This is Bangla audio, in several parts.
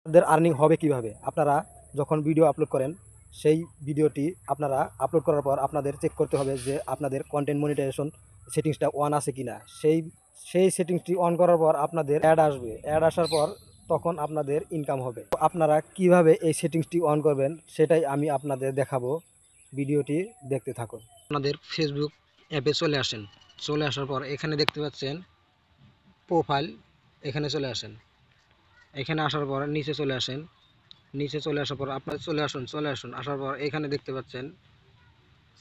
আপনাদের আর্নিং হবে কিভাবে? আপনারা যখন ভিডিও আপলোড করেন সেই ভিডিওটি আপনারা আপলোড করার পর আপনাদের চেক করতে হবে যে আপনাদের কন্টেন্ট মনিটাইজেশন সেটিংসটা অন আছে কিনা। সেই সেটিংসটি অন করার পর আপনাদের অ্যাড আসবে। অ্যাড আসার পর তখন আপনাদের ইনকাম হবে। তো আপনারা কিভাবে এই সেটিংসটি অন করবেন সেটাই আমি আপনাদের দেখাবো। ভিডিওটি দেখতে থাকুন। আপনাদের ফেসবুক অ্যাপে চলে আসেন। চলে আসার পর এখানে দেখতে পাচ্ছেন প্রোফাইল, এখানে চলে আসেন। এখানে আসার পর নিচে চলে আসেন। নিচে চলে আসার পর আপনার চলে আসুন। আসার পর এখানে দেখতে পাচ্ছেন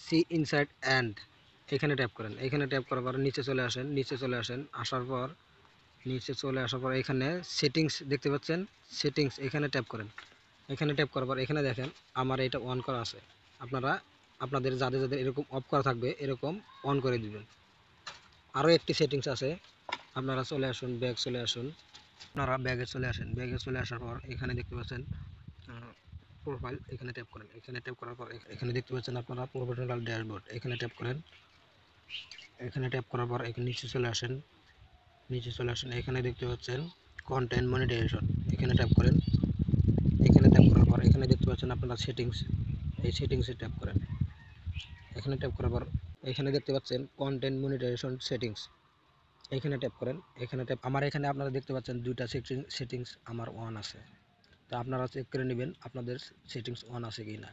সি ইনসাইড অ্যান্ড, এখানে ট্যাপ করেন। এখানে ট্যাপ করার পর নিচে চলে আসেন। নিচে চলে আসেন। আসার পর নিচে চলে আসার পর এখানে সেটিংস দেখতে পাচ্ছেন, সেটিংস এখানে ট্যাপ করেন। এখানে ট্যাপ করার পর এখানে দেখেন আমার এটা অন করা আছে। আপনারা আপনাদের যাদের যাদের এরকম অফ করা থাকবে এরকম অন করে দিবেন। আরও একটি সেটিংস আছে, আপনারা চলে আসুন, ব্যাগ চলে আসুন। আপনারা ব্যাগে চলে আসেন। ব্যাগে চলে আসার পর এখানে দেখতে পাচ্ছেন প্রোফাইল, এখানে ট্যাপ করেন। এখানে ট্যাপ করার পর এখানে দেখতে পাচ্ছেন আপনারা প্রফেশনাল ড্যাশবোর্ড, এখানে ট্যাপ করেন। এখানে ট্যাপ করার পর এখানে নিচে চলে আসেন। নিচে চলে আসেন। এখানে দেখতে পাচ্ছেন কন্টেন্ট মনিটাইজেশন, এখানে ট্যাপ করেন। এখানে ট্যাপ করার পর এখানে দেখতে পাচ্ছেন আপনারা সেটিংস, এই সেটিংসে ট্যাপ করেন। এখানে ট্যাপ করার পর এখানে দেখতে পাচ্ছেন কন্টেন্ট মনিটাইজেশন সেটিংস, এখানে ট্যাপ করেন। এখানে ট্যাপ আমার এখানে আপনারা দেখতে পাচ্ছেন দুইটা সেটিংস আমার অন আছে। তো আপনারা চেক করে নেবেন আপনাদের সেটিংস অন আছে কি না।